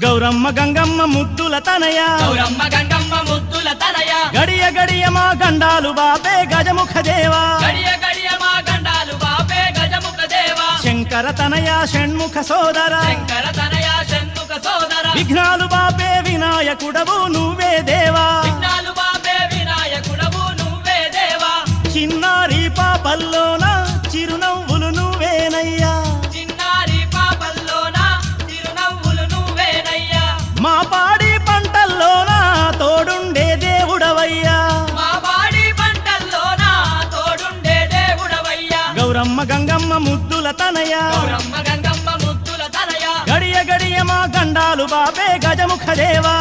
గౌరమ్మ గంగమ్మ ముద్దుల తనయ గౌరమ్మ గంగమ్మ ముద్దుల తనయ గడియ గడియ మా గండాలు బాపే గజముఖ దేవా గడియ గడియ మా గండాలు బాపే గజముఖ దేవా శంకర తనయ షణ్ముఖ సోదర శంకర తనయ షణ్ముఖ సోదర విఘ్నాలు బాపే వినాయకుడవు నువ్వే దేవా విఘ్నాలు బాపే వినాయకుడవు నువ్వే దేవా చిన్నారి పాపల్లోన చిరునవ్వులు నువ్వేనయ్యా చిన్నారి పాపల్లోన చిరునవ్వులు నువ్వేనయ్యా మా పాడి పంటల్లోన తోడుండే దేవుడవయ్యా మా పాడి పంటల్లోన తోడుండే దేవుడవయ్యా గౌరమ్మ గంగమ్మ ముద్దుల తనయ గౌరమ్మ గంగమ్మ ముద్దుల తనయ గడియ గడియ మా గండాలు బాపే గజముఖ దేవా